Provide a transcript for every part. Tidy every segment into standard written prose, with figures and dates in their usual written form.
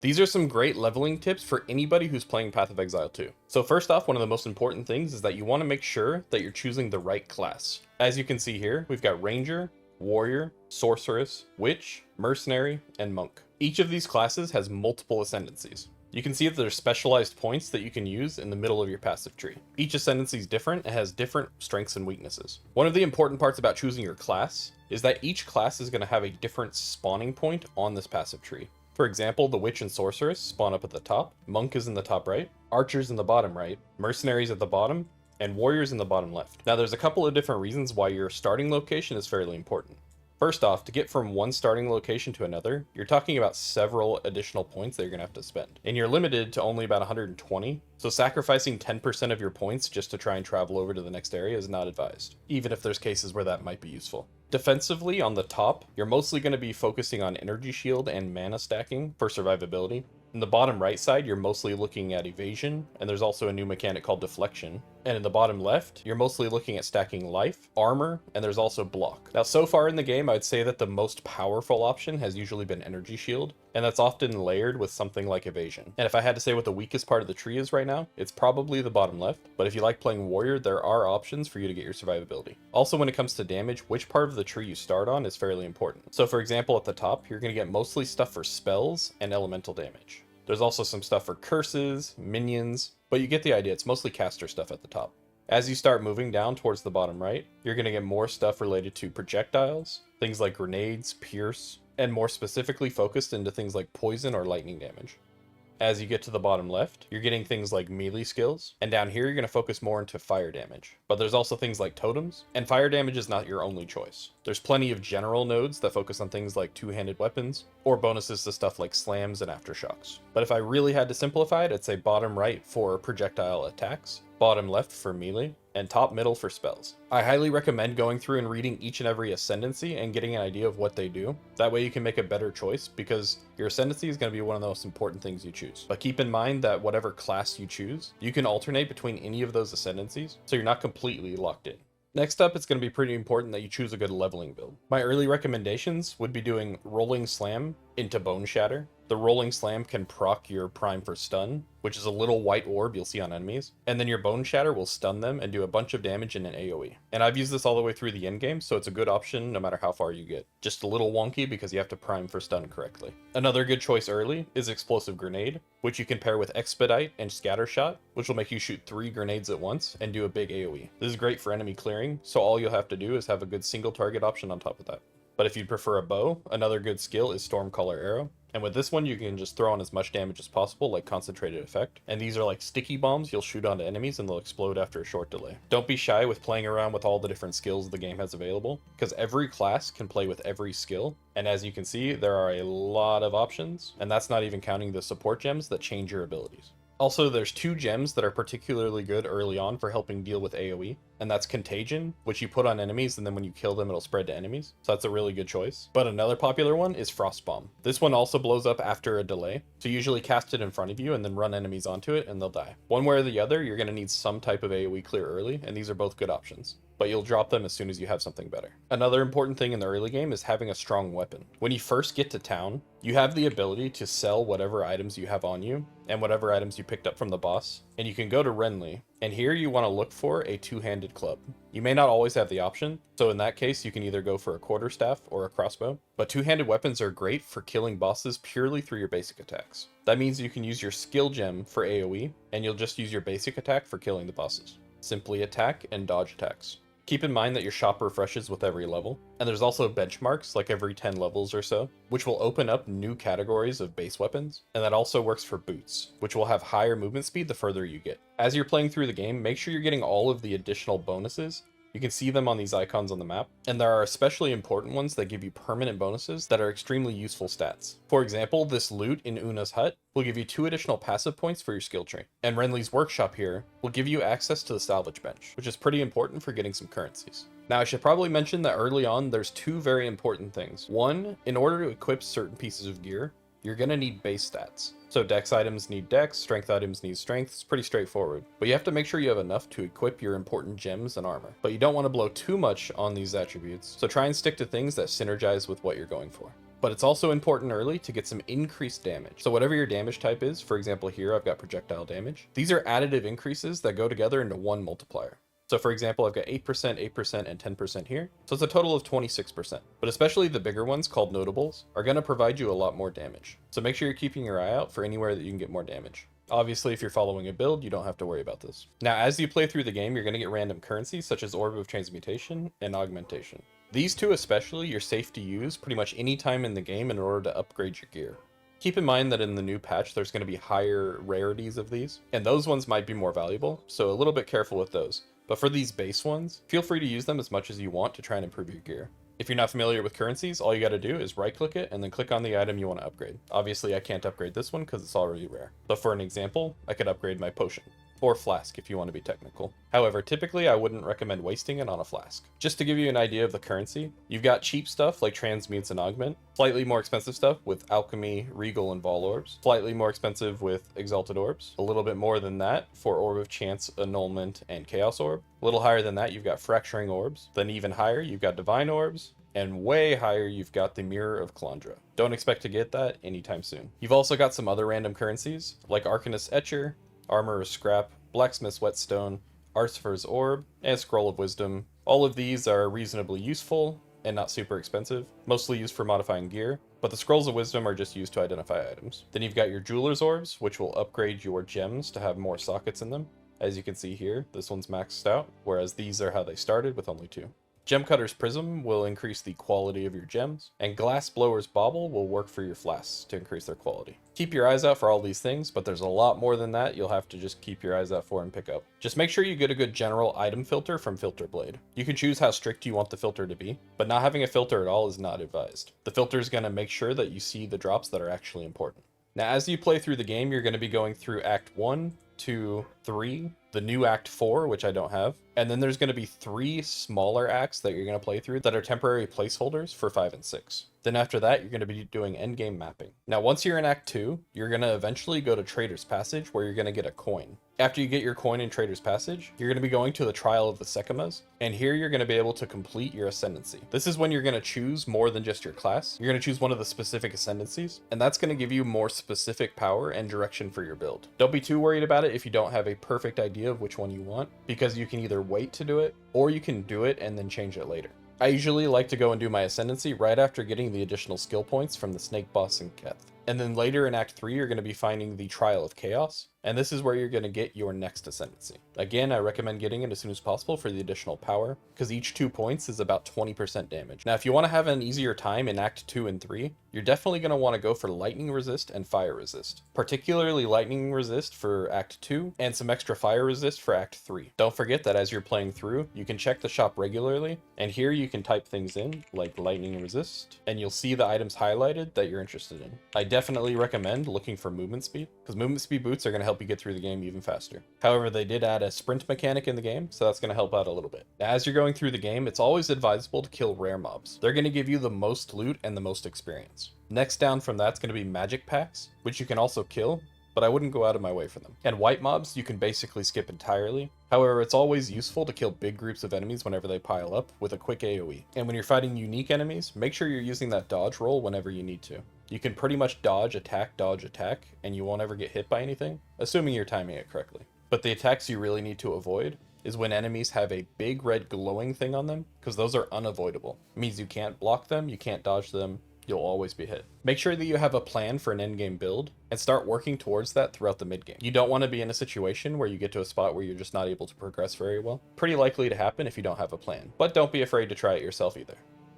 These are some great leveling tips for anybody who's playing Path of Exile 2. So first off, one of the most important things is that you want to make sure that you're choosing the right class. As you can see here, we've got Ranger, Warrior, Sorceress, Witch, Mercenary, and Monk. Each of these classes has multiple ascendancies. You can see that there's specialized points that you can use in the middle of your passive tree. Each ascendancy is different and has different strengths and weaknesses. One of the important parts about choosing your class is that each class is going to have a different spawning point on this passive tree. For example, the Witch and Sorceress spawn up at the top, Monk is in the top right, Archer's in the bottom right, Mercenaries at the bottom, and Warriors in the bottom left. Now there's a couple of different reasons why your starting location is fairly important. First off, to get from one starting location to another, you're talking about several additional points that you're going to have to spend. And you're limited to only about 120, so sacrificing 10% of your points just to try and travel over to the next area is not advised, even if there's cases where that might be useful. Defensively, on the top, you're mostly going to be focusing on energy shield and mana stacking for survivability. In the bottom right side, you're mostly looking at evasion, and there's also a new mechanic called deflection. And in the bottom left, you're mostly looking at stacking life, armor, and there's also block. Now, so far in the game, I'd say that the most powerful option has usually been energy shield, and that's often layered with something like evasion. And if I had to say what the weakest part of the tree is right now, it's probably the bottom left, but if you like playing warrior, there are options for you to get your survivability. Also, when it comes to damage, which part of the tree you start on is fairly important. So for example, at the top, you're going to get mostly stuff for spells and elemental damage. There's also some stuff for curses, minions, but you get the idea, it's mostly caster stuff at the top. As you start moving down towards the bottom right, you're going to get more stuff related to projectiles, things like grenades, pierce, and more specifically focused into things like poison or lightning damage. As you get to the bottom left, you're getting things like melee skills, and down here you're going to focus more into fire damage. But there's also things like totems, and fire damage is not your only choice. There's plenty of general nodes that focus on things like two-handed weapons, or bonuses to stuff like slams and aftershocks. But if I really had to simplify it, I'd say bottom right for projectile attacks, bottom left for melee, and top middle for spells. I highly recommend going through and reading each and every ascendancy and getting an idea of what they do. That way you can make a better choice, because your ascendancy is going to be one of the most important things you choose. But keep in mind that whatever class you choose, you can alternate between any of those ascendancies, so you're not completely locked in. Next up, it's going to be pretty important that you choose a good leveling build. My early recommendations would be doing Rolling Slam into Bone Shatter. The Rolling Slam can proc your Prime for Stun, which is a little white orb you'll see on enemies, and then your Bone Shatter will stun them and do a bunch of damage in an AoE. And I've used this all the way through the endgame, so it's a good option no matter how far you get. Just a little wonky because you have to Prime for Stun correctly. Another good choice early is Explosive Grenade, which you can pair with Expedite and Scatter Shot, which will make you shoot 3 grenades at once and do a big AoE. This is great for enemy clearing, so all you'll have to do is have a good single target option on top of that. But if you'd prefer a bow, another good skill is Stormcaller Arrow. And with this one, you can just throw on as much damage as possible, like concentrated effect. And these are like sticky bombs you'll shoot onto enemies and they'll explode after a short delay. Don't be shy with playing around with all the different skills the game has available, because every class can play with every skill. And as you can see, there are a lot of options, and that's not even counting the support gems that change your abilities. Also, there's 2 gems that are particularly good early on for helping deal with AoE, and that's Contagion, which you put on enemies, and then when you kill them, it'll spread to enemies. So that's a really good choice. But another popular one is Frost Bomb. This one also blows up after a delay, so usually cast it in front of you and then run enemies onto it, and they'll die. One way or the other, you're going to need some type of AoE clear early, and these are both good options, but you'll drop them as soon as you have something better. Another important thing in the early game is having a strong weapon. When you first get to town, you have the ability to sell whatever items you have on you and whatever items you picked up from the boss, and you can go to Renly, and here you want to look for a two-handed club. You may not always have the option, so in that case you can either go for a quarterstaff or a crossbow, but two-handed weapons are great for killing bosses purely through your basic attacks. That means you can use your skill gem for AoE, and you'll just use your basic attack for killing the bosses. Simply attack and dodge attacks. Keep in mind that your shop refreshes with every level, and there's also benchmarks like every 10 levels or so, which will open up new categories of base weapons, and that also works for boots, which will have higher movement speed the further you get. As you're playing through the game, make sure you're getting all of the additional bonuses. You can see them on these icons on the map, and there are especially important ones that give you permanent bonuses that are extremely useful stats. For example, this loot in Una's hut will give you 2 additional passive points for your skill tree, and Renly's workshop here will give you access to the salvage bench, which is pretty important for getting some currencies. Now, I should probably mention that early on, there's 2 very important things. One, in order to equip certain pieces of gear, you're going to need base stats. So dex items need dex, strength items need strength. It's pretty straightforward. But you have to make sure you have enough to equip your important gems and armor. But you don't want to blow too much on these attributes, so try and stick to things that synergize with what you're going for. But it's also important early to get some increased damage. So whatever your damage type is, for example here I've got projectile damage, these are additive increases that go together into one multiplier. So for example, I've got 8%, 8%, and 10% here. So it's a total of 26%. But especially the bigger ones called notables are going to provide you a lot more damage. So make sure you're keeping your eye out for anywhere that you can get more damage. Obviously, if you're following a build, you don't have to worry about this. Now, as you play through the game, you're going to get random currencies such as Orb of Transmutation and Augmentation. These two especially, you're safe to use pretty much any time in the game in order to upgrade your gear. Keep in mind that in the new patch, there's going to be higher rarities of these, and those ones might be more valuable, so a little bit careful with those. But for these base ones, feel free to use them as much as you want to try and improve your gear. If you're not familiar with currencies, all you got to do is right click it and then click on the item you want to upgrade. Obviously, I can't upgrade this one because it's already rare. But for an example, I could upgrade my potion. Or flask if you want to be technical. However, typically I wouldn't recommend wasting it on a flask. Just to give you an idea of the currency, you've got cheap stuff like transmutes and augment, slightly more expensive stuff with alchemy, regal, and vol orbs, slightly more expensive with exalted orbs, a little bit more than that for orb of chance, annulment, and chaos orb. A little higher than that, you've got fracturing orbs. Then even higher, you've got divine orbs. And way higher, you've got the Mirror of Calandra. Don't expect to get that anytime soon. You've also got some other random currencies, like Arcanist Etcher, Armorer's Scrap, Blacksmith's Whetstone, Artificer's Orb, and Scroll of Wisdom. All of these are reasonably useful and not super expensive, mostly used for modifying gear, but the Scrolls of Wisdom are just used to identify items. Then you've got your Jeweler's Orbs, which will upgrade your gems to have more sockets in them. As you can see here, this one's maxed out, whereas these are how they started with only 2. Gemcutter's Prism will increase the quality of your gems, and Glassblower's Bauble will work for your flasks to increase their quality. Keep your eyes out for all these things, but there's a lot more than that you'll have to just keep your eyes out for and pick up. Just make sure you get a good general item filter from Filter Blade. You can choose how strict you want the filter to be, but not having a filter at all is not advised. The filter is going to make sure that you see the drops that are actually important. Now, as you play through the game, you're going to be going through Act 1, 2, 3, the new Act 4, which I don't have, and then there's going to be 3 smaller acts that you're going to play through that are temporary placeholders for 5 and 6. Then after that, you're going to be doing endgame mapping. Now, once you're in Act 2, you're going to eventually go to Trader's Passage, where you're going to get a coin. After you get your coin in Trader's Passage, you're going to be going to the Trial of the Sekimas, and here you're going to be able to complete your Ascendancy. This is when you're going to choose more than just your class. You're going to choose one of the specific Ascendancies, and that's going to give you more specific power and direction for your build. Don't be too worried about it if you don't have a perfect idea of which one you want, because you can either wait to do it, or you can do it and then change it later. I usually like to go and do my Ascendancy right after getting the additional skill points from the Snake Boss and Keth. And then later in Act 3, you're going to be finding the Trial of Chaos, and this is where you're going to get your next Ascendancy. Again, I recommend getting it as soon as possible for the additional power, because each 2 points is about 20% damage. Now, if you want to have an easier time in Act 2 and 3, you're definitely going to want to go for Lightning Resist and Fire Resist. Particularly Lightning Resist for Act 2, and some extra Fire Resist for Act 3. Don't forget that as you're playing through, you can check the shop regularly, and here you can type things in, like Lightning Resist, and you'll see the items highlighted that you're interested in. I definitely recommend looking for movement speed, because movement speed boots are going to help you get through the game even faster. However, they did add a sprint mechanic in the game, so that's going to help out a little bit. As you're going through the game, it's always advisable to kill rare mobs. They're going to give you the most loot and the most experience. Next down from that's going to be magic packs, which you can also kill, but I wouldn't go out of my way for them. And white mobs you can basically skip entirely. However, it's always useful to kill big groups of enemies whenever they pile up with a quick AoE. And when you're fighting unique enemies, make sure you're using that dodge roll whenever you need to. You can pretty much dodge, attack, and you won't ever get hit by anything, assuming you're timing it correctly. But the attacks you really need to avoid is when enemies have a big red glowing thing on them, because those are unavoidable. It means you can't block them, you can't dodge them, you'll always be hit. Make sure that you have a plan for an endgame build and start working towards that throughout the mid game. You don't want to be in a situation where you get to a spot where you're just not able to progress very well. Pretty likely to happen if you don't have a plan, but don't be afraid to try it yourself either.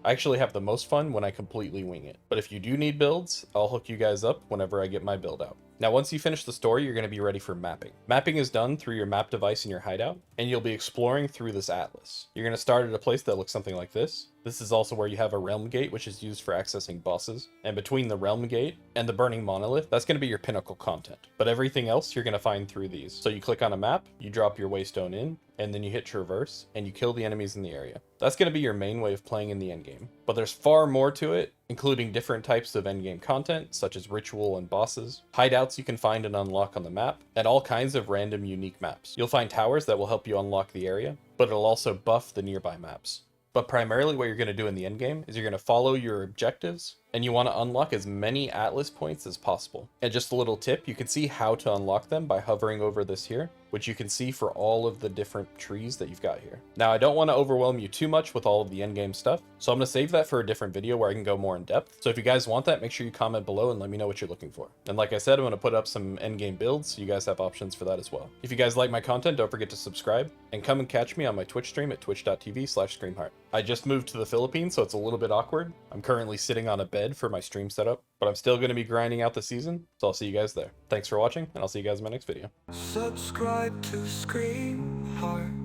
I actually have the most fun when I completely wing it, but if you do need builds, I'll hook you guys up whenever I get my build out. Now, once you finish the story, you're going to be ready for mapping. Mapping is done through your map device in your hideout, and you'll be exploring through this atlas. You're going to start at a place that looks something like this. This is also where you have a realm gate, which is used for accessing bosses. And between the realm gate and the burning monolith, that's going to be your pinnacle content. But everything else you're going to find through these. So you click on a map, you drop your waystone in, and then you hit traverse, and you kill the enemies in the area. That's going to be your main way of playing in the endgame. But there's far more to it, including different types of endgame content, such as ritual and bosses, hideouts you can find and unlock on the map, and all kinds of random unique maps. You'll find towers that will help you unlock the area, but it'll also buff the nearby maps. But primarily what you're going to do in the endgame is you're going to follow your objectives, and you want to unlock as many Atlas points as possible. And just a little tip, you can see how to unlock them by hovering over this here, which you can see for all of the different trees that you've got here. Now, I don't want to overwhelm you too much with all of the endgame stuff, so I'm going to save that for a different video where I can go more in depth. So if you guys want that, make sure you comment below and let me know what you're looking for. And like I said, I'm going to put up some endgame builds, so you guys have options for that as well. If you guys like my content, don't forget to subscribe, and come and catch me on my Twitch stream at twitch.tv/screamheart. I just moved to the Philippines, so it's a little bit awkward. I'm currently sitting on a bed for my stream setup, but I'm still going to be grinding out the season, so I'll see you guys there. Thanks for watching, and I'll see you guys in my next video. Subscribe to Screamheart.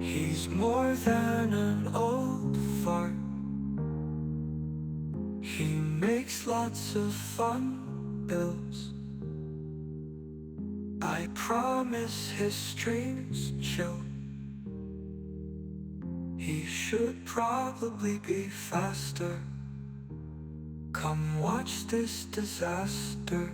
He's more than an old fart. He makes lots of fun builds. I promise his streams chill. He should probably be faster. Come watch this disaster.